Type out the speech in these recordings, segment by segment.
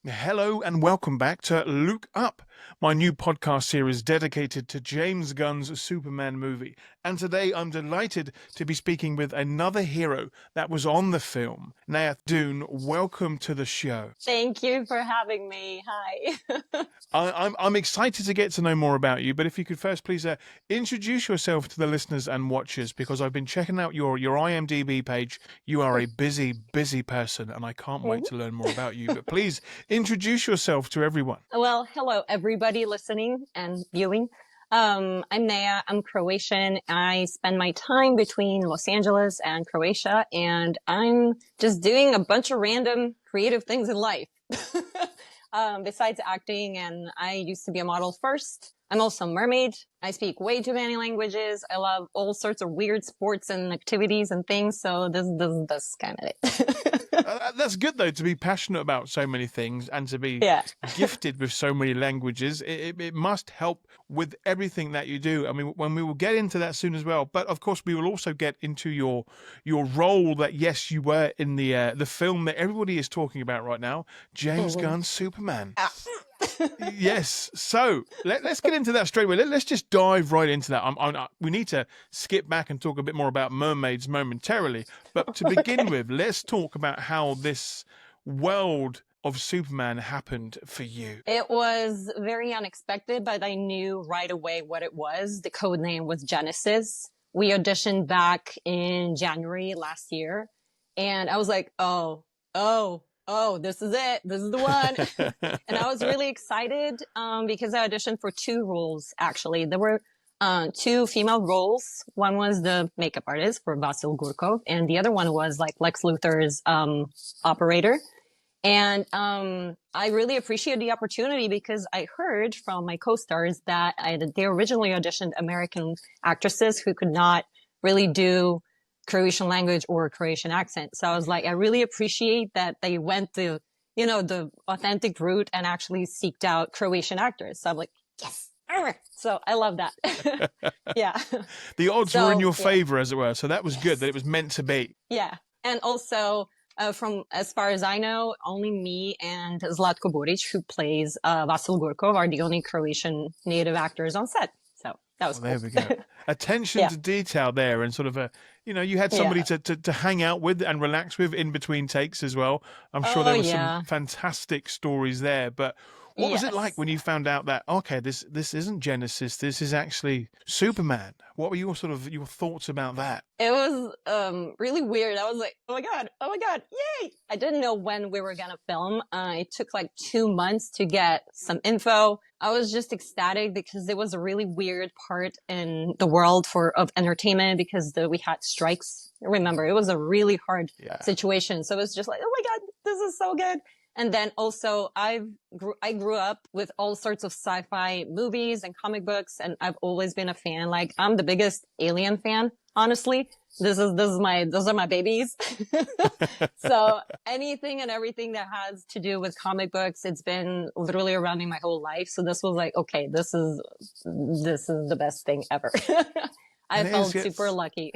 Hello and welcome back to Look Up, my new podcast series dedicated to James Gunn's Superman movie. And today I'm delighted to be speaking with another hero that was on the film. Néa Dune, welcome to the show. Thank you for having me. Hi. I'm excited to get to know more about you, but if you could first please introduce yourself to the listeners and watchers, because I've been checking out your IMDb page. You are a busy, busy person, and I can't wait to learn more about you. But please introduce yourself to everyone. Well, hello, everybody listening and viewing. I'm Néa. I'm Croatian. I spend my time between Los Angeles and Croatia, and I'm just doing a bunch of random creative things in life. Besides acting, and I used to be a model first. I'm also a mermaid. I speak way too many languages. I love all sorts of weird sports and activities and things. So this kind of it. That's good, though, to be passionate about so many things and to be gifted with so many languages. It must help with everything that you do. I mean, when we will get into that soon as well. But of course, we will also get into your role that, yes, you were in the film that everybody is talking about right now, James Gunn's Superman. Yes. So let's get into that straight away. Let's just dive right into that. We need to skip back and talk a bit more about mermaids momentarily. But to begin with, let's talk about how this world of Superman happened for you. It was very unexpected, but I knew right away what it was. The code name was Genesis. We auditioned back in January last year. And I was like, oh, this is it. This is the one. And I was really excited because I auditioned for two roles, actually. There were two female roles. One was the makeup artist for Vasil Ghurkos, and the other one was like Lex Luthor's operator. And I really appreciated the opportunity because I heard from my co-stars that they originally auditioned American actresses who could not really do Croatian language or Croatian accent. So I was like, I really appreciate that they went the authentic route and actually seeked out Croatian actors. So I'm like, yes. So I love that. Yeah. The odds were in your favor, as it were. So that was good, that it was meant to be. Yeah. And also, from as far as I know, only me and Zlatko Buric, who plays Vasil Ghurkos, are the only Croatian native actors on set. So that was cool. There we go. Attention to detail there, and sort of you had somebody to hang out with and relax with in between takes as well. I'm sure there were some fantastic stories there. But what was it like when you found out that, okay, this isn't Genesis, this is actually Superman? What were your thoughts about that? It was really weird. I was like, oh my God, yay! I didn't know when we were gonna film. It took like 2 months to get some info. I was just ecstatic because it was a really weird part in the world of entertainment because we had strikes. Remember, it was a really hard situation. So it was just like, oh my God, this is so good. And then also I grew up with all sorts of sci-fi movies and comic books, and I've always been a fan. Like, I'm the biggest Alien fan, honestly. Those are my babies. So anything and everything that has to do with comic books, it's been literally around me my whole life. So this was like, okay, this is the best thing ever. I felt super lucky.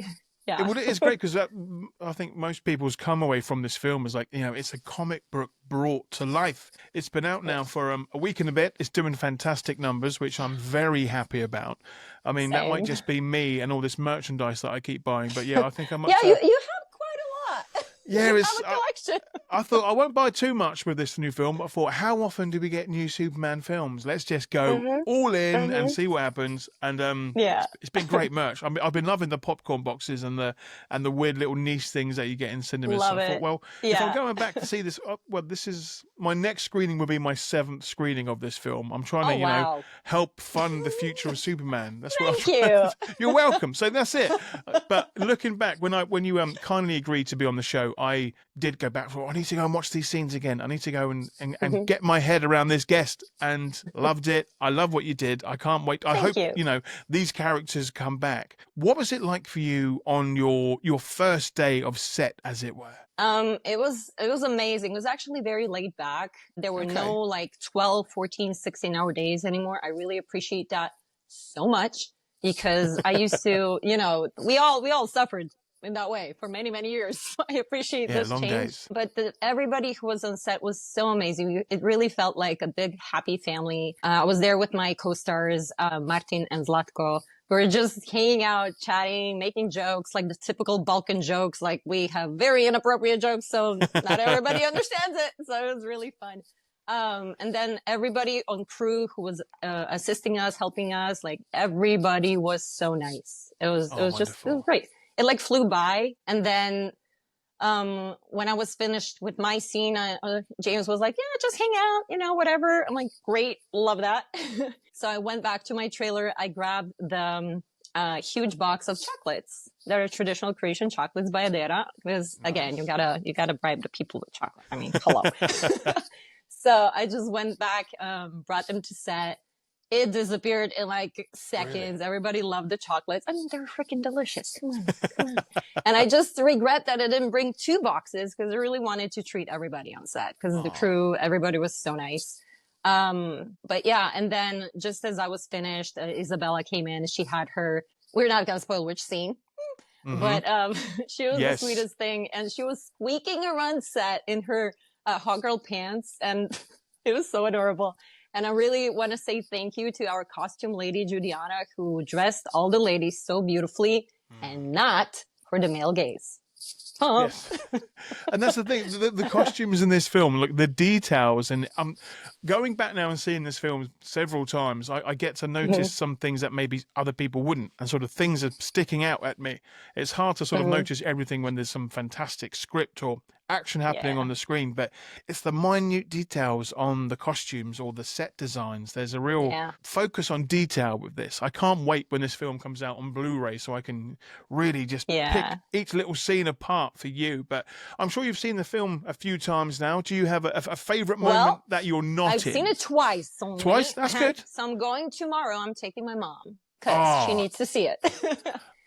Yeah. Well, it is great because I think most people's come away from this film as like, it's a comic book brought to life. It's been out now for a week and a bit. It's doing fantastic numbers, which I'm very happy about. I mean, that might just be me and all this merchandise that I keep buying. But yeah, I think I'm up you have quite a lot. Yeah, it's a collection. I thought I won't buy too much with this new film, but I thought, how often do we get new Superman films? Let's just go all in and see what happens. And it's been great merch. I mean, I've been loving the popcorn boxes and the weird little niche things that you get in cinemas. Love so I thought, well, if I'm going back to see this, this is my next screening will be my 7th screening of this film. I'm trying to, help fund the future of Superman. That's what Thank you. You're welcome. So that's it. But looking back, when you kindly agreed to be on the show, I did go back for, I need to go and watch these scenes again. I need to go and get my head around this guest, and loved it. I love what you did. I can't wait. I hope, these characters come back. What was it like for you on your first day of set, as it were? It was amazing. It was actually very laid back. There were no like 12, 14, 16-hour days anymore. I really appreciate that so much because I used to, we all suffered in that way for many, many years. I appreciate this long change. days. But everybody who was on set was so amazing. It really felt like a big, happy family. I was there with my co-stars, Martin and Zlatko. We were just hanging out, chatting, making jokes, like the typical Balkan jokes. Like we have very inappropriate jokes, so not everybody understands it. So it was really fun. And then everybody on crew who was assisting us, helping us, like everybody was so nice. It was great. It like flew by. And then when I was finished with my scene, James was like, yeah, just hang out, whatever. I'm like, great, love that. So I went back to my trailer. I grabbed the huge box of chocolates. They're traditional Croatian chocolates by Adera. Because again, you gotta bribe the people with chocolate. I mean, hello. So I just went back, brought them to set. It disappeared in like seconds. Really? Everybody loved the chocolates. I mean, they're freaking delicious. Come on. And I just regret that I didn't bring 2 boxes because I really wanted to treat everybody on set because the crew, everybody was so nice. But yeah, and then just as I was finished, Isabella came in. She had we're not going to spoil which scene, but she was the sweetest thing. And she was squeaking around set in her hot girl pants. And it was so adorable. And I really want to say thank you to our costume lady, Juliana, who dressed all the ladies so beautifully and not for the male gaze. Yes. And that's the thing, the costumes in this film, look, the details, and going back now and seeing this film several times, I get to notice some things that maybe other people wouldn't, and sort of things are sticking out at me. It's hard to sort of notice everything when there's some fantastic script or action happening on the screen, but it's the minute details on the costumes or the set designs. There's a real focus on detail with this. I can't wait when this film comes out on Blu-ray so I can really just pick each little scene apart for you. But I'm sure you've seen the film a few times now. Do you have a favorite moment that you're not I've seen it twice only. Twice? That's good. So I'm going tomorrow. I'm taking my mom because she needs to see it.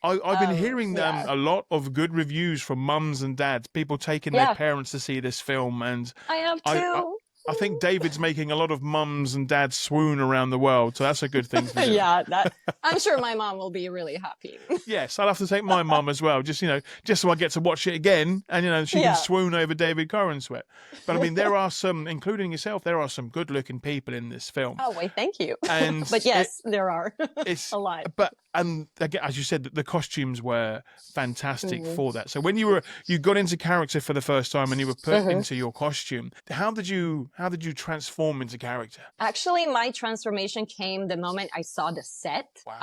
I've been hearing a lot of good reviews from mums and dads, people taking their parents to see this film. And I have too. I think David's making a lot of mums and dads swoon around the world, so that's a good thing for you. I'm sure my mom will be really happy. Yes, I'll have to take my mum as well, just so I get to watch it again, and she can swoon over David Corenswet. But I mean, there are some, including yourself, there are some good-looking people in this film. Oh, wait, thank you. But yes, there are. It's a lot. But again, as you said, the costumes were fantastic for that. So when you got into character for the first time and you were put into your costume, how did you transform into character? Actually, my transformation came the moment I saw the set. Wow.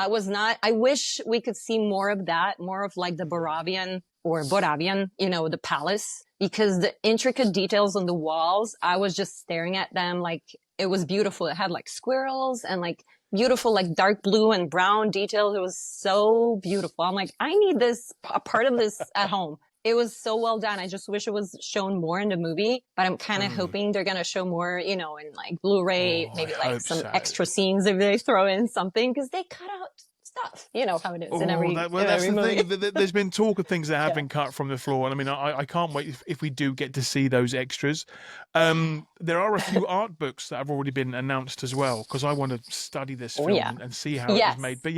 I wish we could see more of that, more of like the Boravian, the palace, because the intricate details on the walls, I was just staring at them like it was beautiful. It had like squirrels and like beautiful, like dark blue and brown details. It was so beautiful. I'm like, I need a part of this at home. It was so well done. I just wish it was shown more in the movie, but I'm kind of hoping they're going to show more, in like Blu-ray, maybe like some extra scenes if they throw in something, because they cut out stuff. You know how it is in every movie. That's the thing. There's been talk of things that have been cut from the floor. And I mean, I can't wait if we do get to see those extras. There are a few art books that have already been announced as well, because I want to study this film and see how it was made. But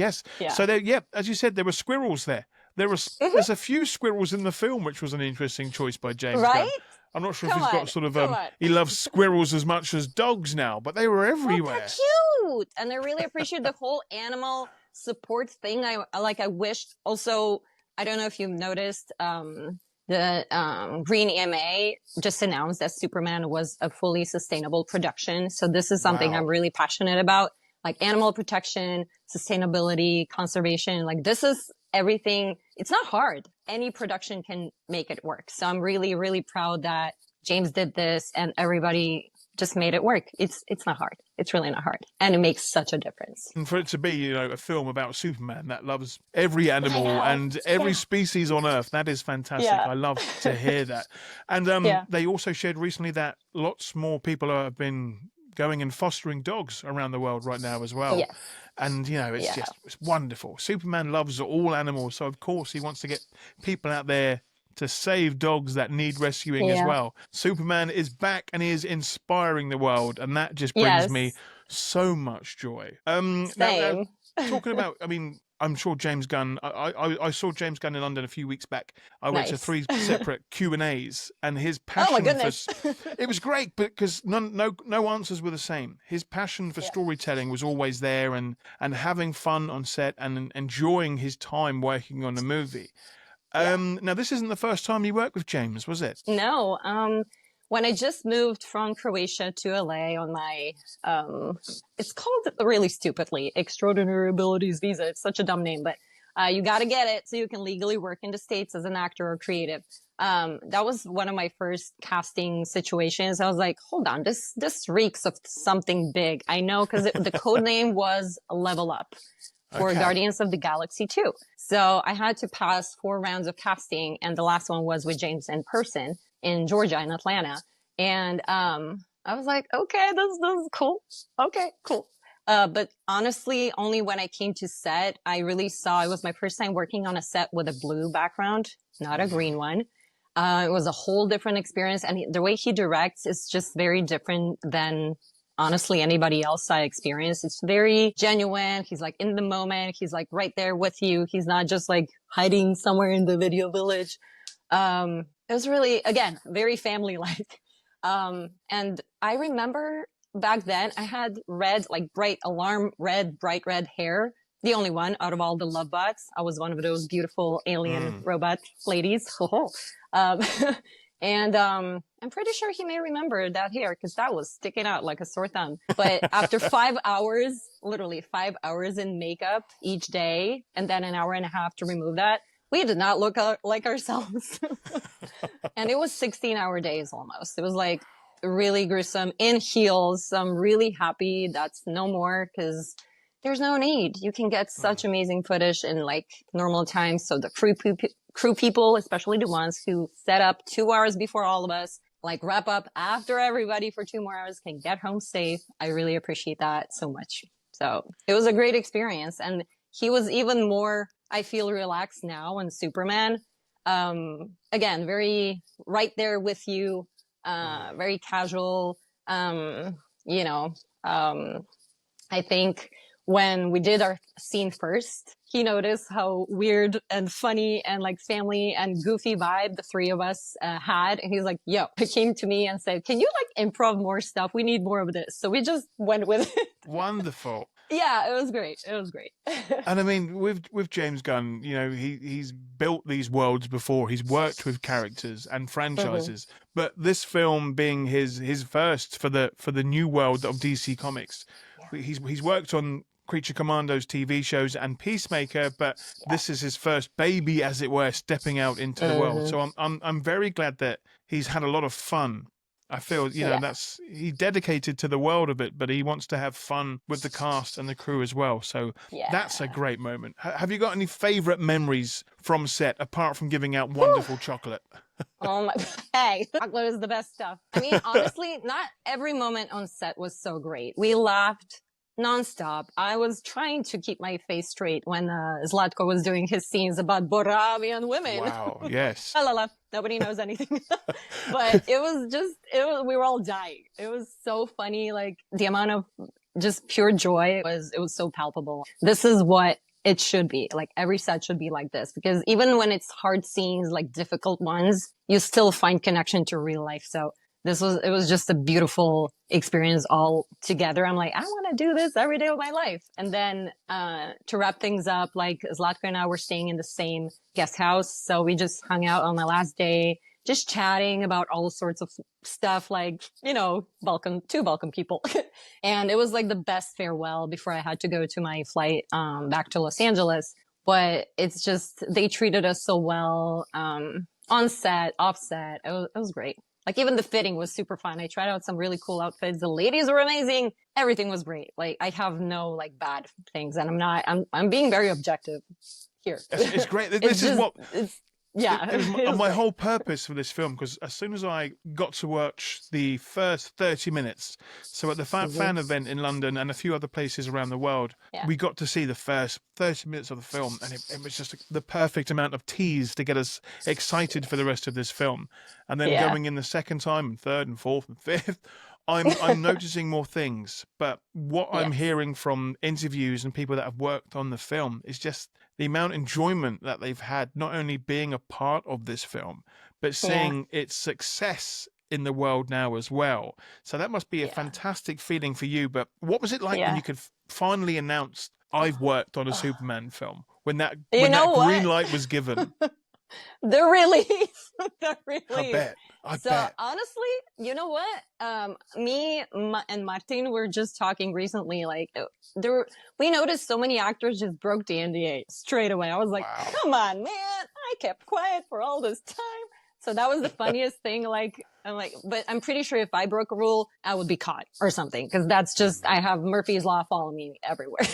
so as you said, there were squirrels there. There's a few squirrels in the film, which was an interesting choice by James Gunn. I'm not sure if he's got sort of he loves squirrels as much as dogs now, but they were everywhere. They're cute, and I really appreciate the whole animal support thing. I wished also. I don't know if you've noticed. The Green EMA just announced that Superman was a fully sustainable production. So this is something I'm really passionate about, like animal protection, sustainability, conservation. Like this is everything. It's not hard. Any production can make it work. So I'm really, really proud that James did this and everybody just made it work. It's not hard. It's really not hard. And it makes such a difference. And for it to be, a film about Superman that loves every animal and every species on Earth, that is fantastic. I love to hear that. And they also shared recently that lots more people have been going and fostering dogs around the world right now as well. Yes. And, it's wonderful. Superman loves all animals. So, of course, he wants to get people out there to save dogs that need rescuing as well. Superman is back and he is inspiring the world. And that just brings me so much joy. Now, talking about, I'm sure James Gunn. I saw James Gunn in London a few weeks back. I went to Nice. 3 separate Q&As, and his Oh my passion for goodness. it was great because no answers were the same. His passion for Yeah. storytelling was always there, and having fun on set and enjoying his time working on a movie. Now, this isn't the first time you worked with James, was it? No. When I just moved from Croatia to LA on my, it's called really stupidly Extraordinary Abilities Visa. It's such a dumb name, but you got to get it so you can legally work in the States as an actor or creative. That was one of my first casting situations. I was like, hold on, this reeks of something big. I know, because the code name was Level Up for Guardians of the Galaxy 2. So I had to pass 4 rounds of casting, and the last one was with James in person in Georgia, in Atlanta. And I was like, okay, this is cool. Okay, cool. But honestly, only when I came to set, I really saw, it was my first time working on a set with a blue background, not a green one. It was a whole different experience. And the way he directs is just very different than honestly anybody else I experienced. It's very genuine. He's like in the moment. He's like right there with you. He's not just like hiding somewhere in the video village. It was really, again, very family-like. And I remember back then I had red, like bright red hair. The only one out of all the love bots. I was one of those beautiful alien robot ladies. And I'm pretty sure he may remember that hair because that was sticking out like a sore thumb. But after 5 hours, literally 5 hours in makeup each day, and then an hour and a half to remove that, we did not look like ourselves. And it was 16-hour days almost. It was like really gruesome, in heels. I'm really happy that's no more because there's no need. You can get such amazing footage in like normal times. So the crew people, especially the ones who set up 2 hours before all of us, like wrap up after everybody for 2 more hours, can get home safe. I really appreciate that so much. So it was a great experience. And he was even more, I feel, relaxed now on Superman. Again, very right there with you, very casual. You know, I think when we did our scene first, he noticed how weird and funny and like family and goofy vibe the 3 of us had. And he's like, yo, he came to me and said, can you like improv more stuff? We need more of this. So we just went with it. Wonderful. Yeah, it was great. It was great. And I mean, with James Gunn, you know, he's built these worlds before. He's worked with characters and franchises, but this film being his first for the new world of DC Comics, he's worked on Creature Commandos TV shows and Peacemaker, but this is his first baby, as it were, stepping out into the world. So I'm very glad that he's had a lot of fun. I feel, you know, that's, he dedicated to the world of it, but he wants to have fun with the cast and the crew as well. So that's a great moment. Have you got any favorite memories from set apart from giving out wonderful chocolate? Oh my, hey, chocolate is the best stuff. I mean, honestly, not every moment on set was so great. We laughed nonstop. I was trying to keep my face straight when Zlatko was doing his scenes about Boravian women. Wow, yes. La la la. Nobody knows anything. But we were all dying. It was so funny. Like the amount of just pure joy it was so palpable. This is what it should be. Like every set should be like this, because even when it's hard scenes, like difficult ones, you still find connection to real life. So it was just a beautiful experience all together. I'm like, I want to do this every day of my life. And then, to wrap things up, like Zlatko and I were staying in the same guest house. So we just hung out on my last day, just chatting about all sorts of stuff, like, you know, two Balkan people. And it was like the best farewell before I had to go to my flight, back to Los Angeles. But it's just, they treated us so well, on set, off set. It was great. Like even the fitting was super fun. I tried out some really cool outfits. The ladies were amazing. Everything was great. Like I have no like bad things, and I'm being very objective here. It's great. This is what. It was my whole purpose for this film, because as soon as I got to watch the first 30 minutes, so at the fan event in London and a few other places around the world, we got to see the first 30 minutes of the film, and it was just the perfect amount of tease to get us excited for the rest of this film. And then going in the second time and third and fourth and fifth, I'm noticing more things, but what I'm Yes. hearing from interviews and people that have worked on the film is just the amount of enjoyment that they've had, not only being a part of this film, but Yeah. seeing its success in the world now as well. So that must be a Yeah. fantastic feeling for you. But what was it like when Yeah. you could finally announce, I've worked on a Superman film? When that You know green what? light was given? There really is. There I really is. bet. I So bet. honestly, you know what? And Martin were just talking recently. Like we noticed so many actors just broke the NDA straight away. I was like, Wow. come on, man! I kept quiet for all this time. So that was the funniest thing. Like, I'm like, but I'm pretty sure if I broke a rule, I would be caught or something. Cause that's just, I have Murphy's Law following me everywhere.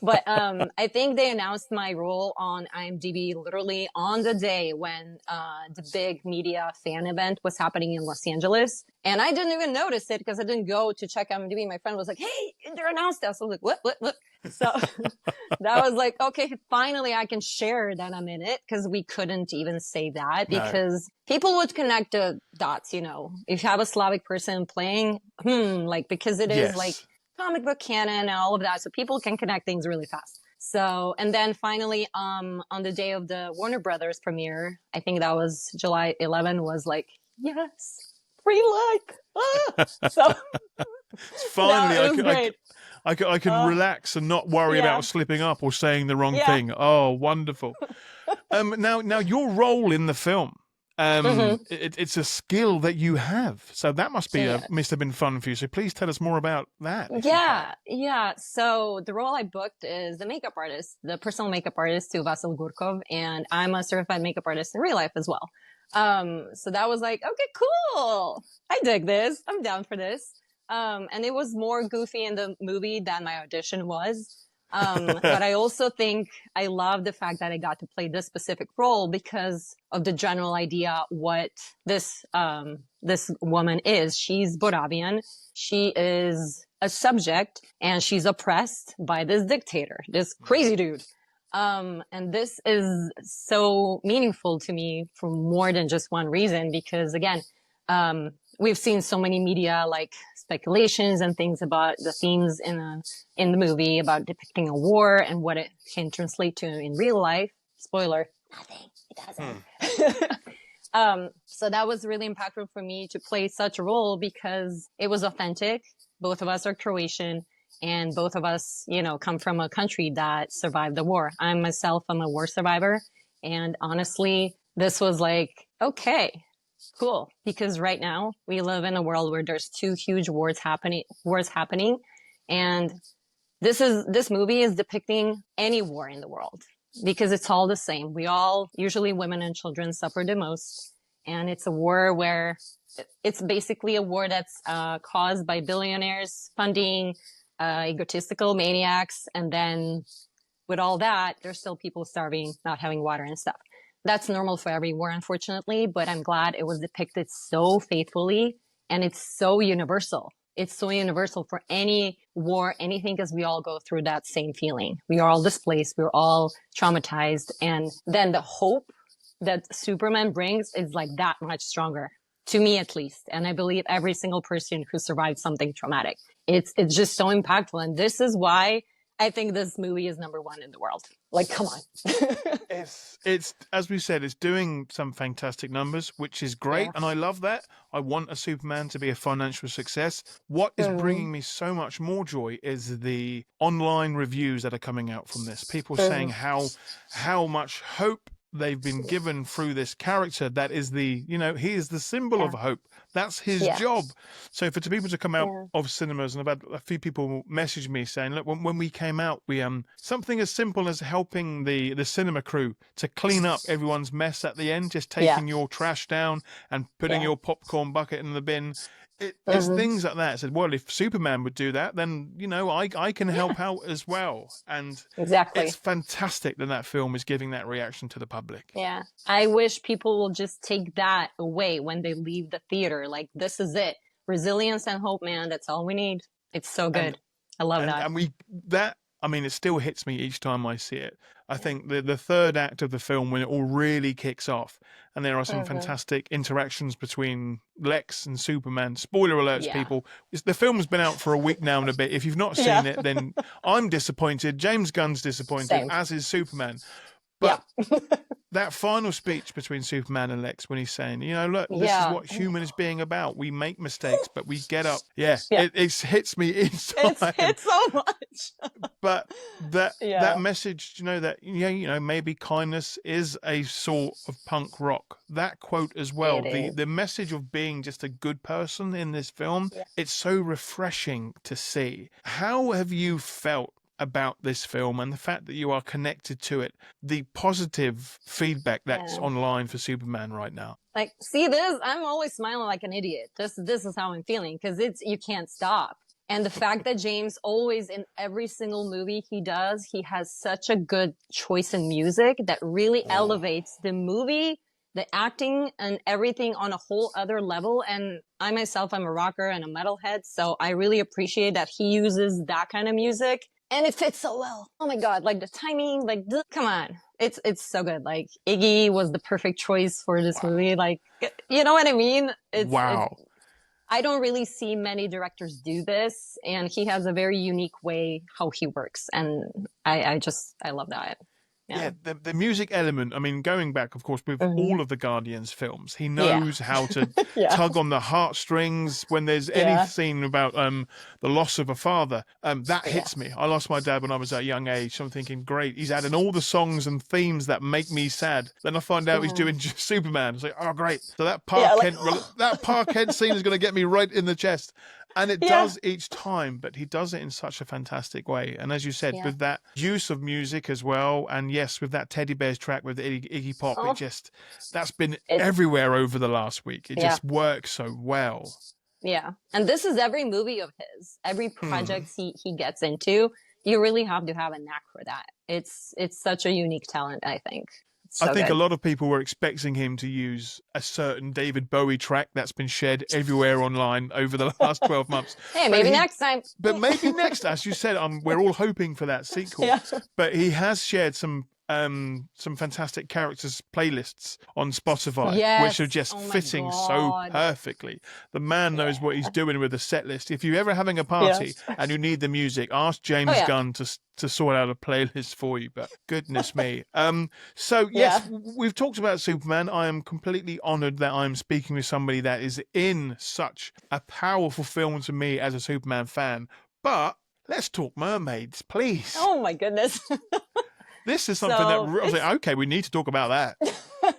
But, I think they announced my role on IMDb literally on the day when, the big media fan event was happening in Los Angeles. And I didn't even notice it because I didn't go to check IMDb. My friend was like, hey, they're announced us. I was like, what? So that was like, okay, finally I can share that I'm in it, because we couldn't even say that because people would connect the dots, you know, if you have a Slavic person playing, like, because it is like comic book canon and all of that. So people can connect things really fast. So, and then finally, on the day of the Warner Brothers premiere, I think that was July 11, was like, yes, free light. So Finally, it was great. I can relax and not worry about slipping up or saying the wrong thing. Oh, wonderful. Now your role in the film, it's a skill that you have. So that must have been fun for you. So please tell us more about that. Yeah. So the role I booked is the makeup artist, the personal makeup artist to Vasil Ghurkos, and I'm a certified makeup artist in real life as well. So that was like, okay, cool. I dig this. I'm down for this. And it was more goofy in the movie than my audition was. But I also think I love the fact that I got to play this specific role because of the general idea what this woman is. She's Boravian. She is a subject and she's oppressed by this dictator, this crazy dude. And this is so meaningful to me for more than just one reason, because again, we've seen so many media like speculations and things about the themes in the movie about depicting a war and what it can translate to in real life. Spoiler, nothing. It doesn't. So that was really impactful for me to play such a role because it was authentic. Both of us are Croatian and both of us, you know, come from a country that survived the war. I'm a war survivor. And honestly, this was like, okay, cool. Because right now we live in a world where there's two huge wars happening. And this movie is depicting any war in the world because it's all the same. We all, usually women and children, suffer the most. And it's a war where it's basically a war that's caused by billionaires funding egotistical maniacs. And then with all that, there's still people starving, not having water and stuff. That's normal for every war, unfortunately, but I'm glad it was depicted so faithfully and it's so universal. It's so universal for any war, anything, because we all go through that same feeling. We are all displaced. We're all traumatized. And then the hope that Superman brings is like that much stronger, to me at least. And I believe every single person who survived something traumatic. It's just so impactful. And this is why I think this movie is number one in the world. Like, come on. It's as we said, it's doing some fantastic numbers, which is great. And I love that. I want a Superman to be a financial success. What is bringing me so much more joy is the online reviews that are coming out from this. People saying how much hope they've been given through this character that is he is the symbol of hope. That's his job. So for people to come out of cinemas, and I've had a few people message me saying, look, when we came out, we something as simple as helping the cinema crew to clean up everyone's mess at the end, just taking your trash down and putting your popcorn bucket in the bin. It's things like that. I said, well, if Superman would do that, then, I can help out as well. And it's fantastic that film is giving that reaction to the public. Yeah. I wish people will just take that away when they leave the theater. Like, this is it. Resilience and hope, man. That's all we need. It's so good. I love that. And I mean, it still hits me each time I see it. I think the third act of the film, when it all really kicks off, and there are some fantastic interactions between Lex and Superman. Spoiler alerts, people. The film's been out for a week now and a bit. If you've not seen it, then I'm disappointed. James Gunn's disappointed, as is Superman. But that final speech between Superman and Lex, when he's saying, you know, look, this is what human is being about. We make mistakes, but we get up. It hits me inside. It hits so much. But that message, you know, that maybe kindness is a sort of punk rock. That quote as well. The message of being just a good person in this film. It's so refreshing to see. How have you felt about this film and the fact that you are connected to it, the positive feedback that's online for Superman right now? Like, see this? I'm always smiling like an idiot. This is how I'm feeling, because you can't stop. And the fact that James always, in every single movie he does, he has such a good choice in music that really elevates the movie, the acting, and everything on a whole other level. And I myself, I'm a rocker and a metalhead, so I really appreciate that he uses that kind of music. And it fits so well. Oh my God. Like the timing, like, come on. It's so good. Like Iggy was the perfect choice for this movie. Like, you know what I mean? I don't really see many directors do this, and he has a very unique way how he works. And I love that. Yeah, the music element, I mean, going back, of course, with all of the Guardians films, he knows how to tug on the heartstrings when there's any scene about the loss of a father. That hits me. I lost my dad when I was at a young age, so I'm thinking, great, he's adding all the songs and themes that make me sad. Then I find out he's doing Superman. It's like, oh, great. So that Park Kent scene is going to get me right in the chest. And it does each time, but he does it in such a fantastic way. And as you said, with that use of music as well, and yes, with that Teddy Bears track with Iggy Pop, that's been everywhere over the last week. It just works so well. Yeah. And this is every movie of his, every project he gets into. You really have to have a knack for that. It's such a unique talent, I think. So I think a lot of people were expecting him to use a certain David Bowie track that's been shared everywhere online over the last 12 months. Hey, maybe next time. But maybe next, as you said, we're all hoping for that sequel. But he has shared some fantastic characters playlists on Spotify, which are just fitting so perfectly. The man knows what he's doing with the set list. If you're ever having a party and you need the music, ask James Gunn to sort out a playlist for you. But goodness me. So yes, we've talked about Superman. I am completely honored that I'm speaking with somebody that is in such a powerful film to me as a Superman fan. But let's talk mermaids, please. Oh my goodness. This is something that I was like, okay, we need to talk about that.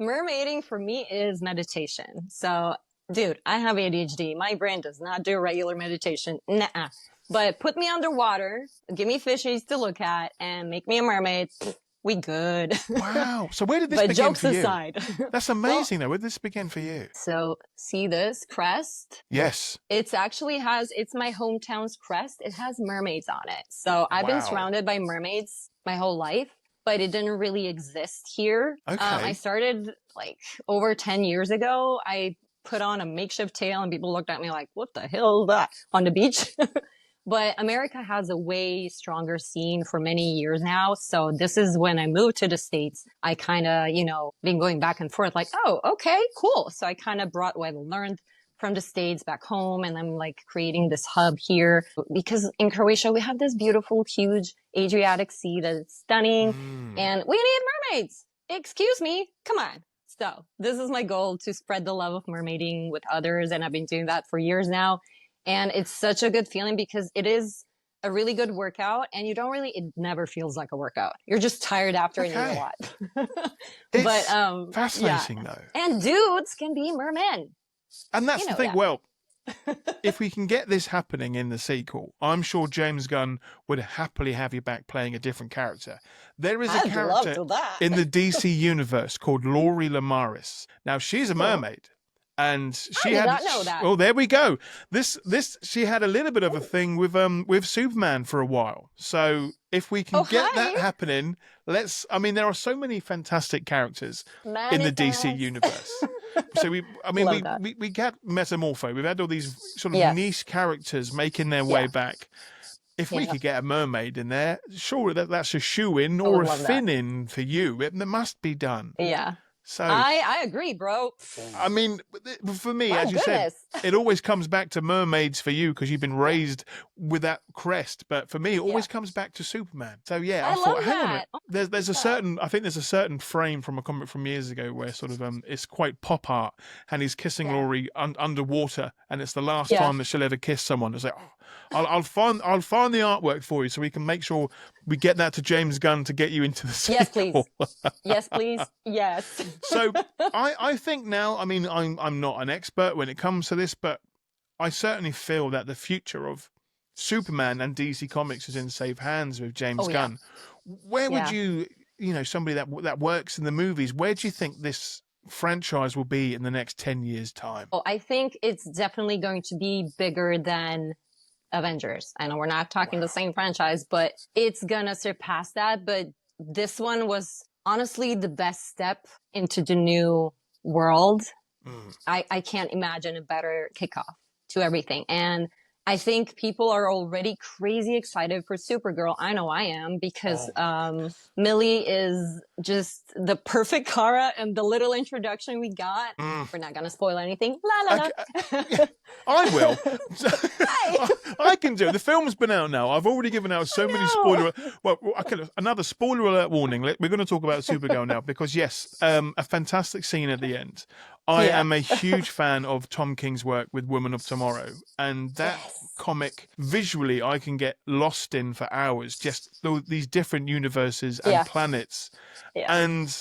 Mermaiding for me is meditation. So, dude, I have ADHD. My brain does not do regular meditation. Nuh-uh. But put me underwater, give me fishies to look at, and make me a mermaid. We good. Wow. So where did this begin jokes for you? Aside. That's amazing, though. Where did this begin for you? So see this crest? Yes. It's my hometown's crest. It has mermaids on it. So I've been surrounded by mermaids my whole life, but it didn't really exist here. Okay. I started like over 10 years ago. I put on a makeshift tail and people looked at me like, what the hell is that on the beach? But America has a way stronger scene for many years now. So this is when I moved to the States. I kind of, been going back and forth like, oh, okay, cool. So I kind of brought what I learned from the States back home. And I'm like creating this hub here because in Croatia, we have this beautiful, huge Adriatic Sea that is stunning. And we need mermaids. Excuse me. Come on. So this is my goal, to spread the love of mermaiding with others. And I've been doing that for years now. And it's such a good feeling because it is a really good workout and it never feels like a workout. You're just tired after and you need a lot. But fascinating though. And dudes can be mermen. And that's the thing. Well, if we can get this happening in the sequel, I'm sure James Gunn would happily have you back playing a different character. There is a character in the DC universe called Laurie Lamaris. Now, she's a mermaid. And she did not know that. Well, there we go. She had a little bit of a thing with Superman for a while. So if we can get that happening, there are so many fantastic characters in the DC universe. So we got Metamorpho. We've had all these sort of niche characters making their way back. if we could get a mermaid in there, surely that's a shoe-in I or would a love that. fin-in for you. It must be done. Yeah. So I agree, bro. I mean, for me, My as you goodness. said, it always comes back to mermaids for you because you've been raised with that crest. But for me, it always comes back to Superman. So yeah, I thought, love hang on a that. minute. Oh, There's a certain, I think there's a certain frame from a comic from years ago where sort of it's quite pop art, and he's kissing Laurie underwater, and it's the last time that she'll ever kiss someone. It's like, oh, I'll find the artwork for you so we can make sure we get that to James Gunn to get you into the sequel. Yes, please. Yes. So I think now, I mean, I'm not an expert when it comes to this, but I certainly feel that the future of Superman and DC Comics is in safe hands with James Gunn. Where would you, somebody that works in the movies, where do you think this franchise will be in the next 10 years' time? Oh, I think it's definitely going to be bigger than Avengers. I know we're not talking the same franchise, but it's gonna surpass that. But this one was honestly the best step into the new world. I can't imagine a better kickoff to everything. And I think people are already crazy excited for Supergirl. I know I am, because Millie is just the perfect Kara, and the little introduction we got. We're not going to spoil anything. La la la. I will. I can do it. The film's been out now. I've already given out so many spoiler. Well, another spoiler alert warning. We're going to talk about Supergirl now because yes, a fantastic scene at the end. I am a huge fan of Tom King's work with Woman of Tomorrow, and that comic visually I can get lost in for hours. Just these different universes and planets, and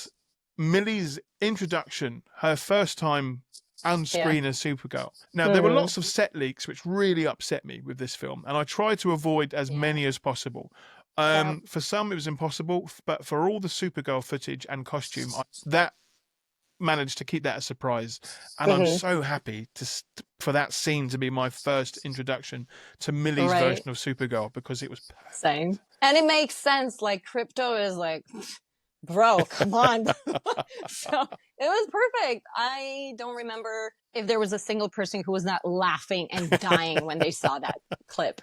Millie's introduction, her first time on screen as Supergirl. Now, there were lots of set leaks which really upset me with this film, and I tried to avoid as many as possible. For some, it was impossible, but for all the Supergirl footage and costume, that managed to keep that a surprise. And I'm so happy for that scene to be my first introduction to Millie's version of Supergirl, because it was perfect. Same. And it makes sense. Like, Crypto is like, bro, come on. So it was perfect. I don't remember if there was a single person who was not laughing and dying when they saw that clip.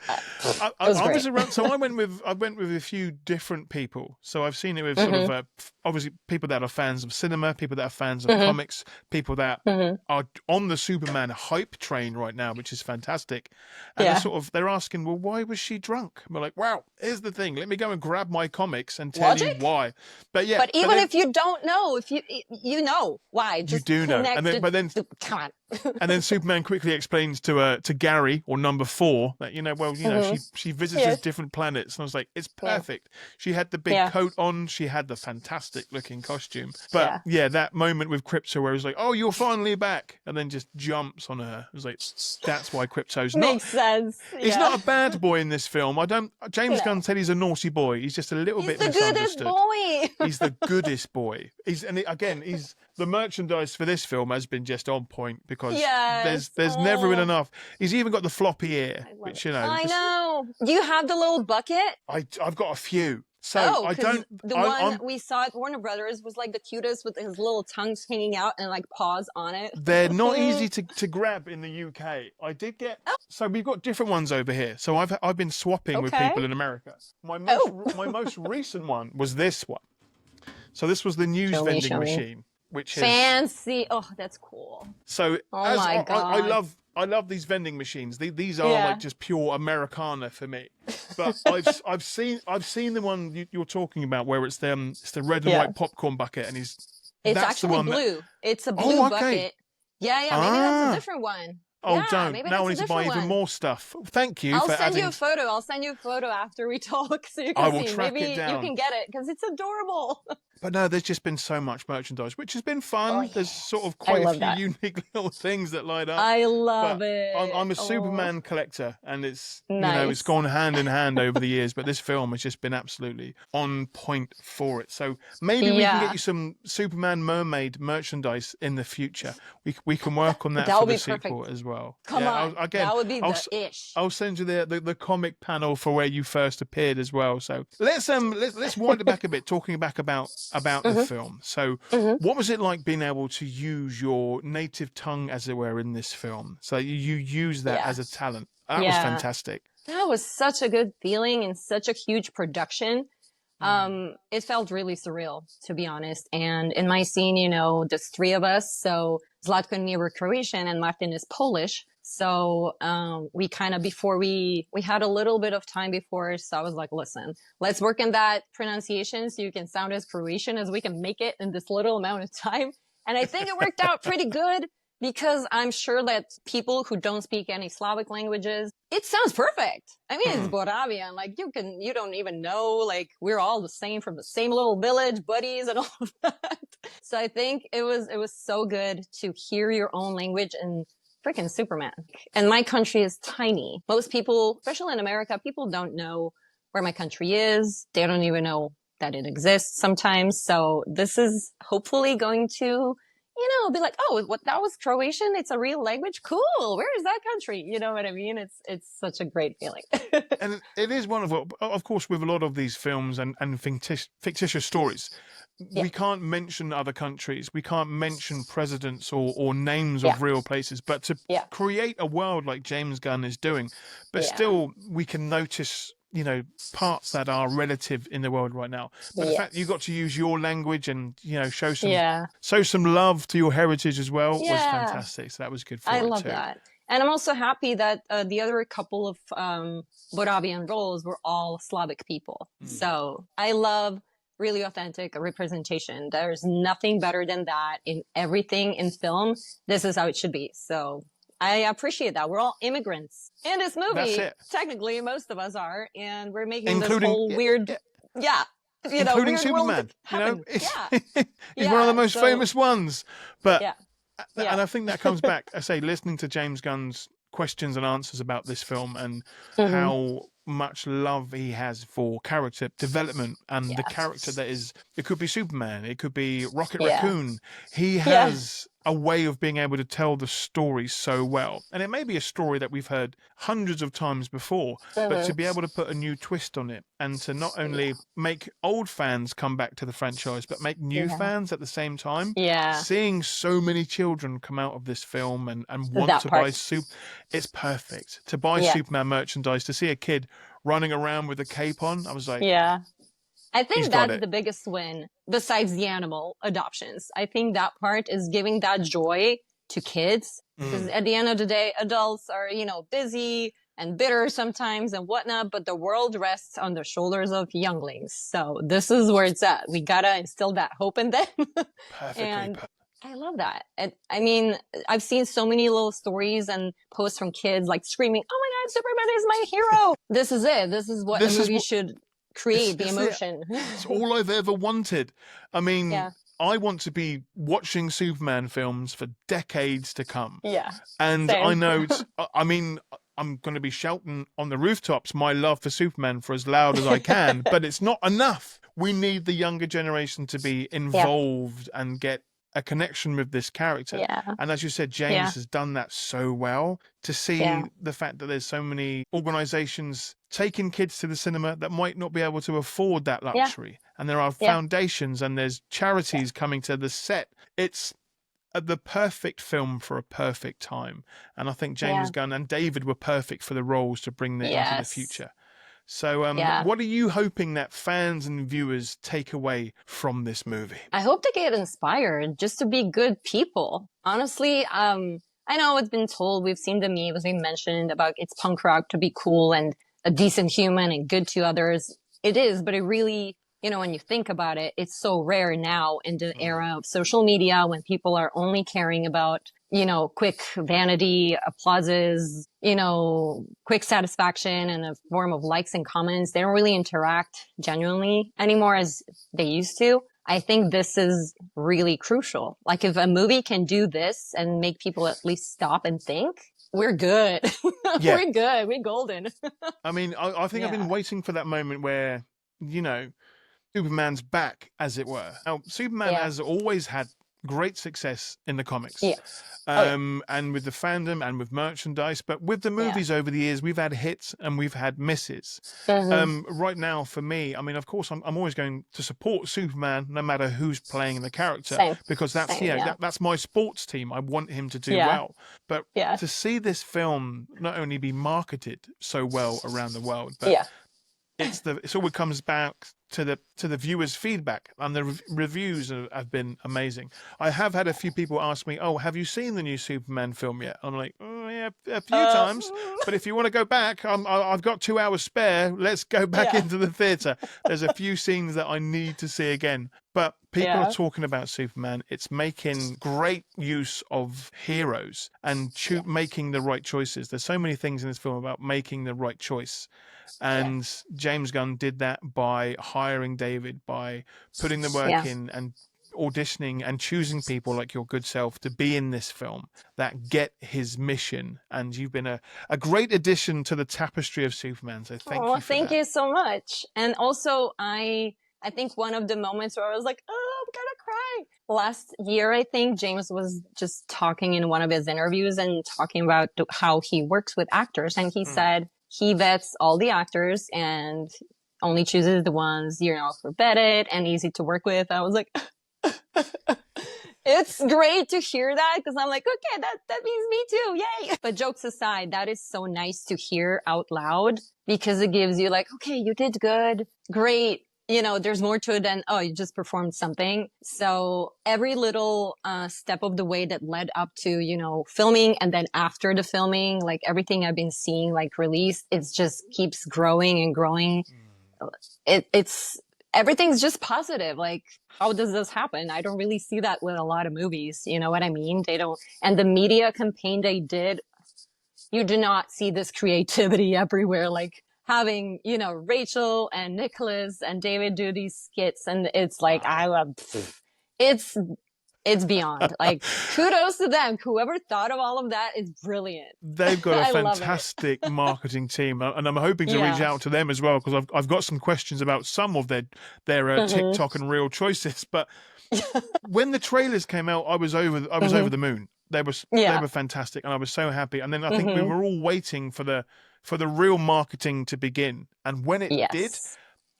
I was around, so I went with a few different people. So I've seen it with sort of obviously people that are fans of cinema, people that are fans of comics, people that are on the Superman hype train right now, which is fantastic. And they're asking, well, why was she drunk? And we're like, wow, here's the thing. Let me go and grab my comics and tell you why. But yeah, but even if you don't know, if you know why, just you do know. And then come on. And then Superman quickly explains to Gary, or number 4, that she visits different planets, and I was like, it's perfect. She had the big coat on, she had the fantastic looking costume, but that moment with Crypto where it was like, oh, you're finally back, and then just jumps on her. I was like, that's why Crypto's makes sense. He's not a bad boy in this film. James Gunn said he's a naughty boy. He's just a little bit misunderstood. He's the goodest boy. He's the merchandise for this film has been just on point, because there's never been enough. He's even got the floppy ear, which I know. Do you have the little bucket? I've got a few. So we saw at Warner Brothers was like the cutest, with his little tongues hanging out and like paws on it. They're not easy to grab in the UK. I did get so we've got different ones over here. So I've been swapping with people in America. My most recent one was this one. So this was the news vending machine. Which is fancy. Oh, that's cool. So my God. I love these vending machines. These are like just pure Americana for me. But I've seen the one you're talking about, where it's the red and white popcorn bucket, and it's actually blue. It's a blue bucket. Yeah, maybe that's a different one. Oh, don't. Now I need to buy even more stuff. Thank you for adding... I'll send you a photo after we talk, so you can see. I will track it down. You can get it, because it's adorable. But no, there's just been so much merchandise, which has been fun. There's sort of quite a few unique little things that light up. I love it. I'm a Superman collector, and it's it's gone hand in hand over the years. But this film has just been absolutely on point for it. So maybe we can get you some Superman mermaid merchandise in the future. We can work on that for the sequel as well. Come on, that would be the ish. I'll send you the comic panel for where you first appeared as well. So let's wind it back a bit, talking back about the film. So what was it like being able to use your native tongue, as it were, in this film? So you use that as a talent. That was fantastic. That was such a good feeling and such a huge production. It felt really surreal, to be honest. And in my scene, there's three of us. So Zlatko and me were Croatian and Martin is Polish. So, we kind of, before we had a little bit of time before. So I was like, listen, let's work in that pronunciation so you can sound as Croatian as we can make it in this little amount of time. And I think it worked out pretty good. Because I'm sure that people who don't speak any Slavic languages, it sounds perfect. I mean, it's Boravia, and like you don't even know, like we're all the same from the same little village, buddies, and all of that. So I think it was so good to hear your own language and freaking Superman. And my country is tiny. Most people, especially in America, people don't know where my country is. They don't even know that it exists sometimes. So this is hopefully going to be like, oh, what, that was Croatian? It's a real language? Cool. Where is that country? You know what I mean? It's such a great feeling. And it is one of course, with a lot of these films and fictitious stories, we can't mention other countries. We can't mention presidents or names of real places. But to create a world like James Gunn is doing, but still we can notice parts that are relative in the world right now. But the fact that you got to use your language and, show some love to your heritage as well was fantastic. So that was good for I it love too. that. And I'm also happy that the other couple of Boravian roles were all Slavic people. So I love really authentic representation. There's nothing better than that in everything in film. This is how it should be. So I appreciate that. We're all immigrants in this movie. Technically, most of us are, and we're making this whole weird, including weird Superman. He's one of the most famous ones. But and I think that comes back. I say, listening to James Gunn's questions and answers about this film and how much love he has for character development and the character that is. It could be Superman. It could be Rocket Raccoon. He has a way of being able to tell the story so well. And it may be a story that we've heard hundreds of times before, but to be able to put a new twist on it and to not only make old fans come back to the franchise, but make new fans at the same time. Seeing so many children come out of this film and want to buy it's perfect. To buy Superman merchandise, to see a kid running around with a cape on, I was like, I think that's the biggest win besides the animal adoptions. I think that part is giving that joy to kids because at the end of the day, adults are, busy and bitter sometimes and whatnot, but the world rests on the shoulders of younglings. So this is where it's at. We gotta instill that hope in them. And I love that. And I mean, I've seen so many little stories and posts from kids like screaming, "Oh my God, Superman is my hero." This is it. This is what a movie should create, the emotion. It's all I've ever wanted. I mean, I want to be watching Superman films for decades to come. And I know, I'm going to be shouting on the rooftops my love for Superman for as loud as I can, but it's not enough. We need the younger generation to be involved and get a connection with this character. And as you said, James has done that so well. To see the fact that there's so many organizations taking kids to the cinema that might not be able to afford that luxury. And there are foundations and there's charities coming to the set. It's the perfect film for a perfect time. And I think James Gunn and David were perfect for the roles to bring that into the future. So what are you hoping that fans and viewers take away from this movie? I hope they get inspired just to be good people. Honestly, I know it's been told, we've seen the memes, we mentioned about it's punk rock to be cool and a decent human and good to others. It is, but it really, when you think about it, it's so rare now in the era of social media when people are only caring about quick vanity, applauses, quick satisfaction in a form of likes and comments. They don't really interact genuinely anymore as they used to. I think this is really crucial. Like if a movie can do this and make people at least stop and think, we're good. We're good. We're golden. I mean, I think I've been waiting for that moment where, Superman's back, as it were. Now, Superman has always had great success in the comics. Yeah. And with the fandom and with merchandise, but with the movies over the years, we've had hits and we've had misses. Right now, for me, I mean, of course, I'm always going to support Superman, no matter who's playing the character, because that's that's my sports team. I want him to do well. But to see this film not only be marketed so well around the world, but it's all comes back to the viewers' feedback, and the reviews have been amazing. I have had a few people ask me, "Oh, have you seen the new Superman film yet?" I'm like, "Oh, yeah, a few times, but if you want to go back, I've got 2 hours spare. Let's go back into the theater." There's a few scenes that I need to see again, but people are talking about Superman. It's making great use of heroes and making the right choices. There's so many things in this film about making the right choice. And James Gunn did that by hiring David, by putting the work in and auditioning and choosing people like your good self to be in this film that get his mission. And you've been a great addition to the tapestry of Superman. So thank you for thank you so much. And also, I think one of the moments where I was like, oh, I'm gonna cry. Last year, I think James was just talking in one of his interviews and talking about how he works with actors. And he said, he vets all the actors and only chooses the ones, who are vetted and easy to work with. I was like, it's great to hear that, because I'm like, okay, that means me too. Yay. But jokes aside, that is so nice to hear out loud, because it gives you like, okay, you did good. Great. There's more to it than, oh, you just performed something. So every little step of the way that led up to, filming, and then after the filming, like everything I've been seeing like released, it just keeps growing and growing. It's everything's just positive. Like, how does this happen? I don't really see that with a lot of movies. You know what I mean? They don't. And the media campaign they did, you do not see this creativity everywhere. Like, having, Rachel and Nicholas and David do these skits, and it's like, it's beyond. Like, kudos to them. Whoever thought of all of that is brilliant. They've got a fantastic marketing team, and I'm hoping to reach out to them as well, because I've got some questions about some of their TikTok and Reel choices. But when the trailers came out, I was over the moon. They were fantastic, and I was so happy. And then I think we were all waiting for the real marketing to begin. And when it did,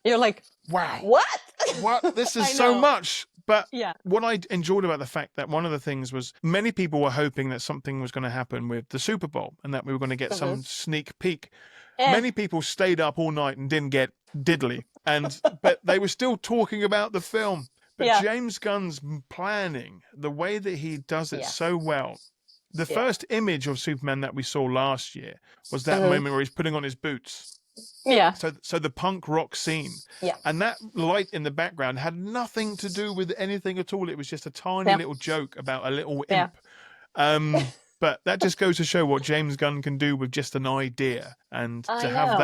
you're like, wow, what? This is so much. But what I enjoyed about the fact that one of the things was many people were hoping that something was going to happen with the Super Bowl and that we were going to get some sneak peek. Many people stayed up all night and didn't get diddly. But they were still talking about the film. But James Gunn's planning, the way that he does it so well. The first image of Superman that we saw last year was that moment where he's putting on his boots. Yeah. So the punk rock scene. Yeah. And that light in the background had nothing to do with anything at all. It was just a tiny little joke about a little imp. But that just goes to show what James Gunn can do with just an idea, and to have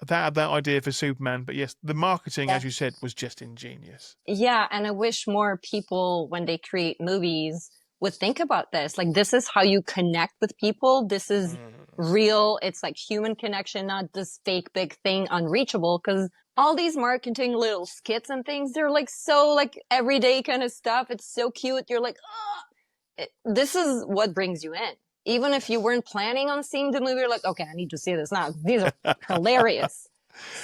that idea for Superman. But yes, the marketing, as you said, was just ingenious. Yeah, and I wish more people, when they create movies, would think about this. Like, this is how you connect with people. This is real. It's like human connection, not this fake big thing, unreachable. Because all these marketing little skits and things, they're like so like everyday kind of stuff. It's so cute. You're like, oh. This is what brings you in. Even if you weren't planning on seeing the movie, you're like, okay, I need to see this now. These are hilarious.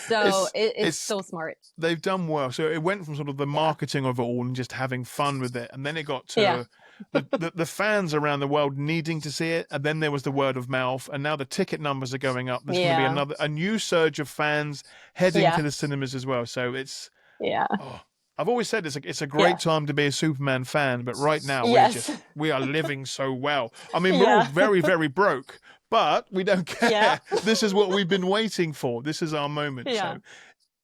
So it's so smart. They've done well. So it went from sort of the marketing of it all and just having fun with it. And then it got to the fans around the world needing to see it. And then there was the word of mouth. And now the ticket numbers are going up. There's going to be a new surge of fans heading to the cinemas as well. So it's... I've always said it's a great time to be a Superman fan, but right now we are living so well. I mean, we're all very, very broke, but we don't care. Yeah. This is what we've been waiting for. This is our moment. Yeah.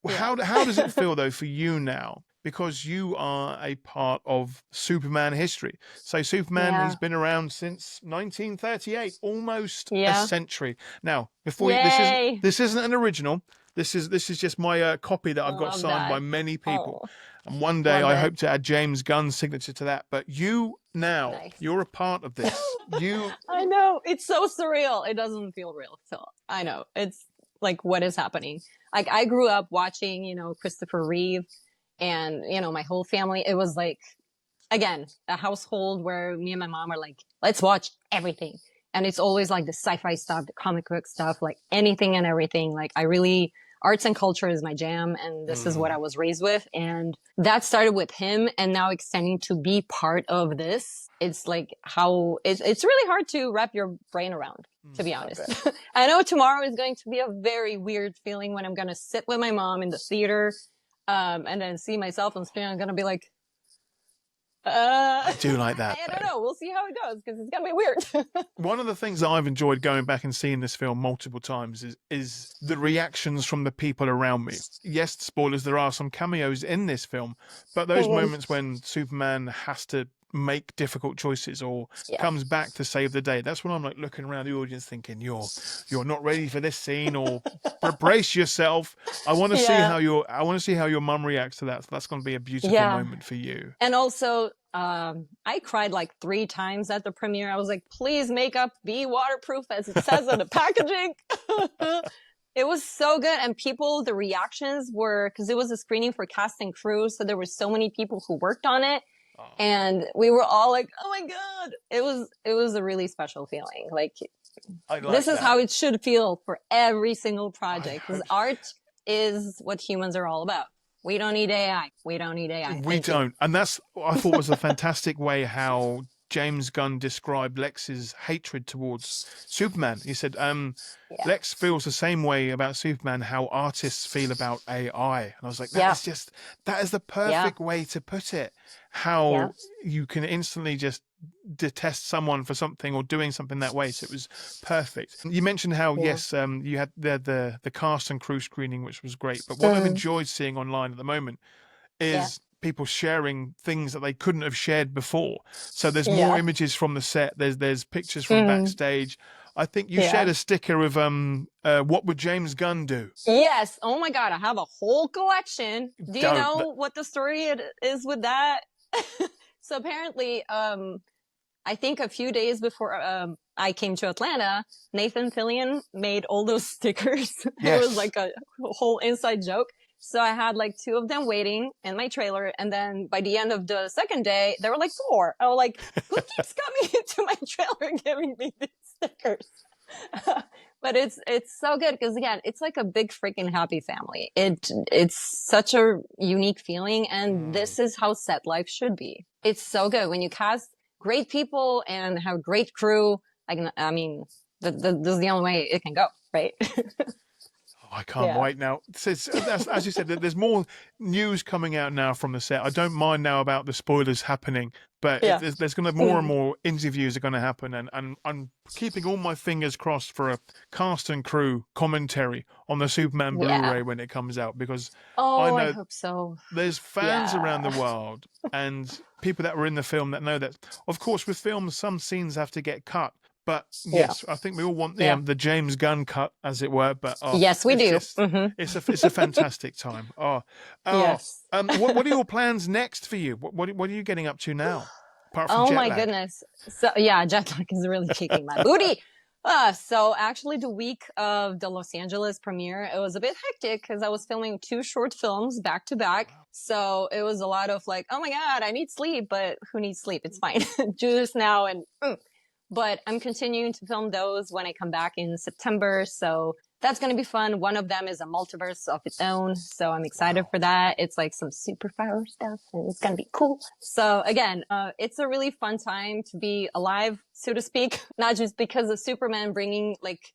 So how does it feel, though, for you now? Because you are a part of Superman history. So Superman has been around since 1938, almost a century. Now, before this isn't an original. This is just my copy that I've got signed by many people. Oh. And one day I hope to add James Gunn's signature to that. But you now, you're a part of this. I know. It's so surreal. It doesn't feel real. So I know. It's like, what is happening? Like, I grew up watching, Christopher Reeve and, my whole family. It was like, again, a household where me and my mom are like, let's watch everything. And it's always like the sci-fi stuff, the comic book stuff, like anything and everything. Like arts and culture is my jam. And this is what I was raised with. And that started with him and now extending to be part of this. It's like it's really hard to wrap your brain around, to be honest. I know tomorrow is going to be a very weird feeling when I'm going to sit with my mom in the theater, and then see myself on screen. I'm going to be like, I do like that. I don't know. We'll see how it goes because it's gonna be weird. One of the things that I've enjoyed going back and seeing this film multiple times is the reactions from the people around me. Yes, spoilers, there are some cameos in this film, but those moments when Superman has to make difficult choices or comes back to save the day, that's when I'm like looking around the audience thinking, you're not ready for this scene, or brace yourself. I want to see how your mum reacts to that. So that's going to be a beautiful moment for you. And also I cried like 3 times at the premiere. I was like, please, makeup be waterproof as it says on the packaging. It was so good. And the reactions were, because it was a screening for cast and crew, so there were so many people who worked on it. And we were all like, oh my God. It was a really special feeling. Like this is how it should feel for every single project. Because art is what humans are all about. We don't need AI. We don't need AI. We don't. And that's what I thought was a fantastic way how James Gunn described Lex's hatred towards Superman. He said, Lex feels the same way about Superman how artists feel about AI. And I was like, that is the perfect way to put it. How you can instantly just detest someone for something or doing something that way. So it was perfect. You mentioned how, you had the cast and crew screening, which was great. But what I've enjoyed seeing online at the moment is people sharing things that they couldn't have shared before. So there's more images from the set. There's pictures from backstage. I think you shared a sticker of what would James Gunn do? Yes. Oh my God. I have a whole collection. Do you know what the story is with that? So apparently, I think a few days before I came to Atlanta, Nathan Fillion made all those stickers. It was like a whole inside joke. So I had like 2 of them waiting in my trailer. And then by the end of the second day, there were like 4. I was like, who keeps coming into my trailer and giving me these stickers? But it's so good because, again, it's like a big freaking happy family. It's such a unique feeling. And this is how set life should be. It's so good when you cast great people and have a great crew. I mean, this is the only way it can go, right? I can't wait now. As you said, there's more news coming out now from the set. I don't mind now about the spoilers happening, but there's going to more and more interviews are going to happen, and I'm keeping all my fingers crossed for a cast and crew commentary on the Superman Blu-ray when it comes out, because I hope so. There's fans around the world and people that were in the film that know that, of course, with films, some scenes have to get cut. But yes, I think we all want the James Gunn cut, as it were. But yes, we do. It's a fantastic time. Yes. What are your plans next for you? What are you getting up to now? Apart from jet lag? Goodness. So jet lag is really kicking my booty. So actually, the week of the Los Angeles premiere, it was a bit hectic because I was filming 2 short films back to back. Wow. So it was a lot of like, oh my God, I need sleep, but who needs sleep? It's fine. Do this now and. But I'm continuing to film those when I come back in September. So that's going to be fun. One of them is a multiverse of its own. So I'm excited for that. It's like some superpower stuff and it's going to be cool. So again, it's a really fun time to be alive, so to speak, not just because of Superman bringing like,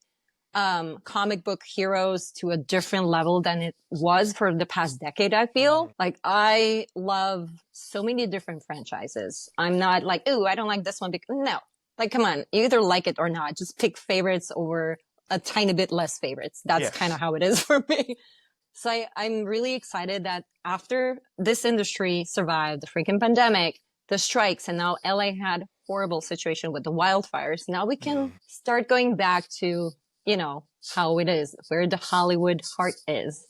comic book heroes to a different level than it was for the past decade. I feel like I love so many different franchises. I'm not like, ooh, I don't like this one. No. Like, come on, you either like it or not. Just pick favorites over a tiny bit less favorites. That's kind of how it is for me. So I'm really excited that after this industry survived the freaking pandemic, the strikes, and now LA had horrible situation with the wildfires. Now we can start going back to, how it is, where the Hollywood heart is.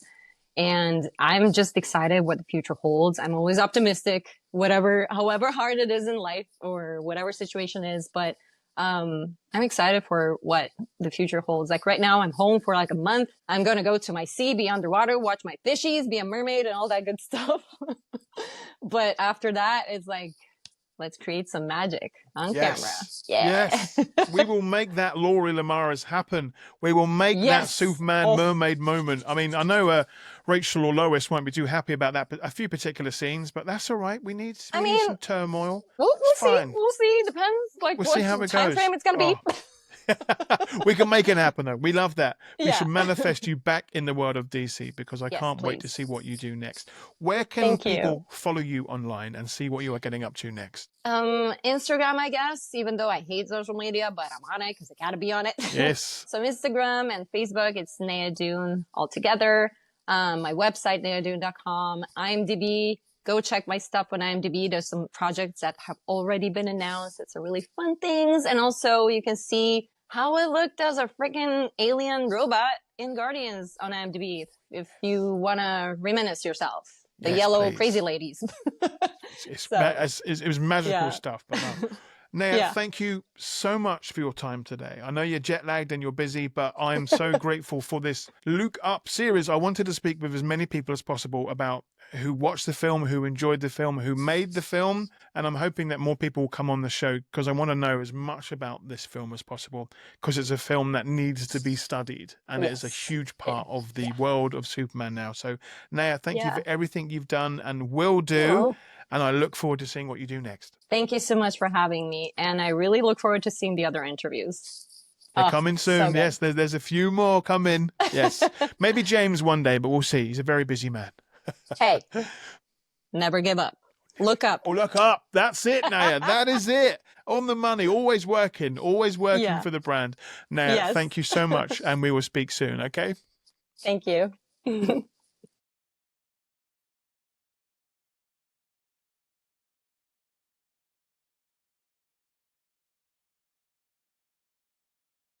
And I'm just excited what the future holds. I'm always optimistic, however hard it is in life or whatever situation is. But I'm excited for what the future holds. Like right now, I'm home for like a month. I'm going to go to my sea, be underwater, watch my fishies, be a mermaid and all that good stuff. But after that, it's like, let's create some magic on Yes. camera. Yeah. Yes. We will make that Laurie Lamaris happen. We will make that Superman mermaid moment. I mean, I know Rachel or Lois won't be too happy about that, but a few particular scenes, but that's all right. We need some turmoil. We'll see. Fine. We'll see. Depends like We'll what see how it time goes. frame it's going to be. We can make it happen, though. We love that. We should manifest you back in the world of DC, because I can't wait to see what you do next. Where can people follow you online and see what you are getting up to next? Instagram, I guess, even though I hate social media, but I'm on it because I gotta be on it. Yes. So Instagram and Facebook, it's Néa Dune all together. My website, neadune.com. IMDb, go check my stuff on IMDb. There's some projects that have already been announced. It's a really fun things. And also you can see how it looked as a freaking alien robot in Guardians on IMDb if you want to reminisce yourself. The yellow crazy ladies. It was magical stuff. But no. Néa, thank you so much for your time today. I know you're jet lagged and you're busy, but I'm so grateful for this Look Up series. I wanted to speak with as many people as possible about who watched the film, who enjoyed the film, who made the film. And I'm hoping that more people will come on the show, because I want to know as much about this film as possible, because it's a film that needs to be studied. And it is a huge part of the world of Superman now. So, Néa, thank you for everything you've done and will do. And I look forward to seeing what you do next. Thank you so much for having me. And I really look forward to seeing the other interviews. They're coming soon. So yes, there's a few more coming. Yes. Maybe James one day, but we'll see. He's a very busy man. Hey, never give up. Look up. Oh, look up. That's it, Néa. That is it. On the money. Always working for the brand. Néa, thank you so much. And we will speak soon, okay? Thank you.